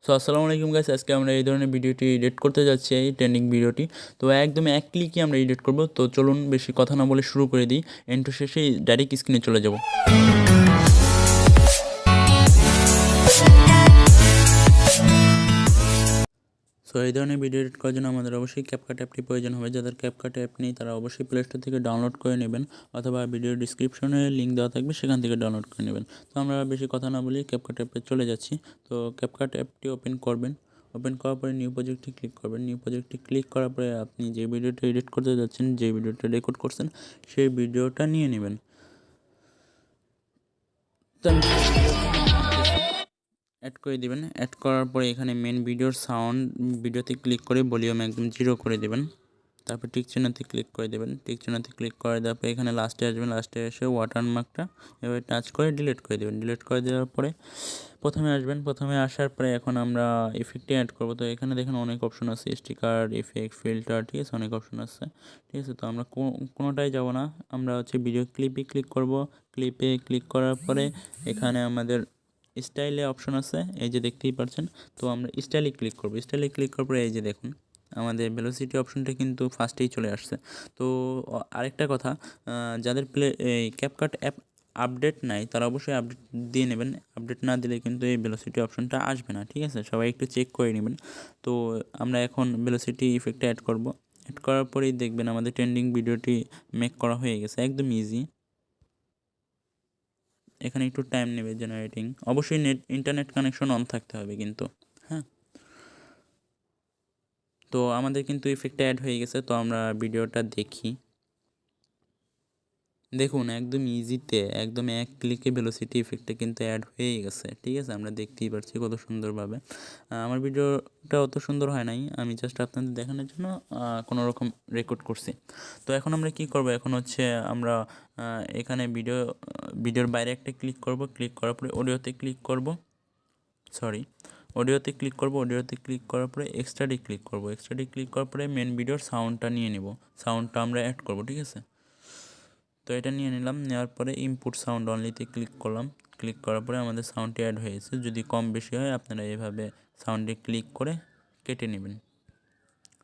আসসালামু আলাইকুম গাইস, আজকে আমরা এই ধরনের ভিডিওটি এডিট করতে যাচ্ছি, এই ট্রেন্ডিং ভিডিওটি। তো একদম এক ক্লিকই আমরা এডিট করব। তো চলুন বেশি কথা না বলে শুরু করে দিই। এন্ট্রো শেষে ডাইরেক্ট স্ক্রিনে চলে যাব। সো এই ধরনের ভিডিও এডিট করার জন্য আমাদের অবশ্যই ক্যাপকাট অ্যাপটি প্রয়োজন হবে। যাদের ক্যাপকাট অ্যাপ নেই তারা অবশ্যই প্লে স্টোর থেকে ডাউনলোড করে নেবেন, অথবা ভিডিও ডিসক্রিপশনে লিঙ্ক দেওয়া থাকবে, সেখান থেকে ডাউনলোড করে নেবেন। তো আমরা বেশি কথা না বলি ক্যাপকাট অ্যাপে চলে যাচ্ছি। তো ক্যাপকাট অ্যাপটি ওপেন করবেন। ওপেন করার পরে নিউ প্রজেক্টটি ক্লিক করবেন। নিউ প্রজেক্টটি ক্লিক করার পরে আপনি যে ভিডিওটা এডিট করতে যাচ্ছেন, যে ভিডিওটা রেকর্ড করছেন, সেই ভিডিওটা নিয়ে নেবেন। তো আমি অ্যাড করে দিবেন। অ্যাড করার পরে এখানে মেন ভিডিওর সাউন্ড ভিডিওতে ক্লিক করে ভলিউম একদম 0 করে দেবেন। তারপর টিক চিহ্নতে ক্লিক করে দেবেন। টিক চিহ্নতে ক্লিক করে দেওয়ার পরে এখানে লাস্টে আসবেন। লাস্টে এসে ওয়াটারমার্কটা এভাবে টাচ করে ডিলিট করে দেবেন। ডিলিট করে দেওয়ার পরে প্রথমে আসবেন। প্রথমে আসার পরে এখন আমরা ইফেক্টে অ্যাড করবো। তো এখানে দেখেন অনেক অপশন আছে, স্টিকার, ইফেক্ট, ফিল্টার, ঠিক আছে, অনেক অপশন আছে। ঠিক আছে, তো আমরা কোনোটাই যাব না, আমরা হচ্ছে ভিডিও ক্লিপে ক্লিক করব। ক্লিপে ক্লিক করার পরে এখানে আমাদের স্টাইলে অপশন আছে, এই যে দেখতেই পাচ্ছেন। তো আমরা স্টাইলে ক্লিক করব। স্টাইলে ক্লিক করার পরে এই যে দেখুন আমাদের ভেলোসিটি অপশনটা কিন্তু ফার্স্টেই চলে আসছে। তো আরেকটা কথা, যাদের এই ক্যাপকাট অ্যাপ আপডেট নাই তারা অবশ্যই আপডেট দিয়ে নেবেন। আপডেট না দিলে কিন্তু এই ভেলোসিটি অপশনটা আসবে না, ঠিক আছে, সবাই একটু চেক করে নেবেন। তো আমরা এখন ভেলোসিটি ইফেক্টটা অ্যাড করব। অ্যাড করার পরেই দেখবেন আমাদের ট্রেন্ডিং ভিডিওটি মেক করা হয়ে গেছে, একদম ইজি। এখানে একটু টাইম নেবে জেনারেটিং, অবশ্যই ইন্টারনেট কানেকশন অন থাকতে হবে কিন্তু। হ্যাঁ, তো আমাদের কিন্তু ইফেক্টটা অ্যাড হয়ে গেছে। তো আমরা ভিডিওটা দেখি। দেখুন একদম ইজিতে, একদম এক ক্লিকে ভেলোসিটি ইফেক্টটা কিন্তু অ্যাড হয়েই গেছে, ঠিক আছে, আমরা দেখতেই পাচ্ছি কত সুন্দরভাবে। আমার ভিডিওটা অত সুন্দর হয় নাই, আমি জাস্ট আপনাদের দেখানোর জন্য কোনো রকম রেকর্ড করছি। তো এখন আমরা কি করব, এখন হচ্ছে আমরা এখানে ভিডিওর বাইরে একটা ক্লিক করব। ক্লিক করার পরে অডিওতে ক্লিক করব, অডিওতে ক্লিক করব। অডিওতে ক্লিক করার পরে এক্সট্রাডি ক্লিক করব। এক্সট্রাডি ক্লিক করার পরে মেন ভিডিওর সাউন্ডটা নিয়ে নেব। সাউন্ডটা আমরা অ্যাড করব, ঠিক আছে। তো এটা নিয়ে নিলাম। নেওয়ার পরে ইনপুট সাউন্ড অনলিতে ক্লিক করলাম। ক্লিক করার পরে আমাদের সাউন্ডটি অ্যাড হয়েছে। যদি কম বেশি হয় আপনারা এভাবে সাউন্ডে ক্লিক করে কেটে নেবেন,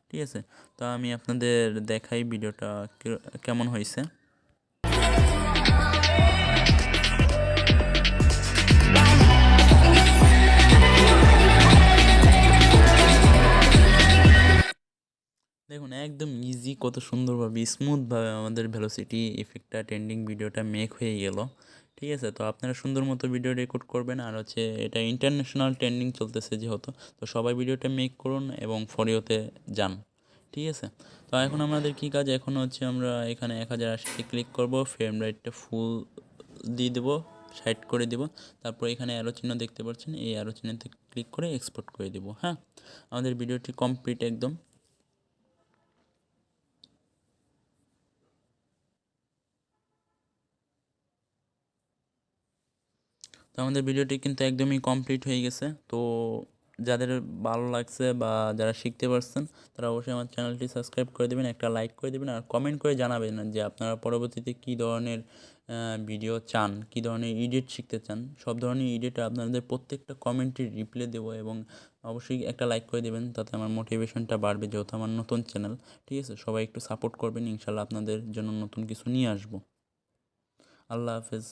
ঠিক আছে। তো আমি আপনাদের দেখাই ভিডিওটা কেমন হয়েছে। দেখুন একদম ইজি, কত সুন্দরভাবে স্মুথভাবে আমাদের ভেলোসিটি ইফেক্টটা ট্রেন্ডিং ভিডিওটা মেক হয়ে গেল, ঠিক আছে। তো আপনারা সুন্দর মতো ভিডিও রেকর্ড করবেন। আর হচ্ছে এটা ইন্টারন্যাশনাল ট্রেন্ডিং চলতেছে যেহেতু, তো সবাই ভিডিওটা মেক করুন এবং ফরিওতে যান, ঠিক আছে। তো এখন আমাদের কী কাজ, এখন হচ্ছে আমরা এখানে 1080 ক্লিক করব। ফ্রেম রেটটা ফুল দিয়ে দেবো, সাইড করে দেব। তারপর এখানে অ্যারো চিহ্ন দেখতে পাচ্ছেন, এই অ্যারো চিহ্নতে ক্লিক করে এক্সপোর্ট করে দেবো। হ্যাঁ, আমাদের ভিডিওটি কমপ্লিট একদম। তো আমাদের ভিডিওটি কিন্তু একদমই কমপ্লিট হয়ে গেছে। তো যাদের ভালো লাগছে বা যারা শিখতে পারছেন তারা অবশ্যই আমার চ্যানেলটি সাবস্ক্রাইব করে দেবেন, একটা লাইক করে দেবেন, আর কমেন্ট করে জানাবেন যে আপনারা পরবর্তীতে কী ধরনের ভিডিও চান, কী ধরনের এডিট শিখতে চান। সব ধরনের এডিট আপনাদের প্রত্যেকটা কমেন্টে রিপ্লাই দেবো, এবং অবশ্যই একটা লাইক করে দেবেন, তাতে আমার মোটিভেশনটা বাড়বে, যেহেতু আমার নতুন চ্যানেল, ঠিক আছে। সবাই একটু সাপোর্ট করবেন, ইনশাল্লাহ আপনাদের জন্য নতুন কিছু নিয়ে আসবো। আল্লাহ হাফেজ।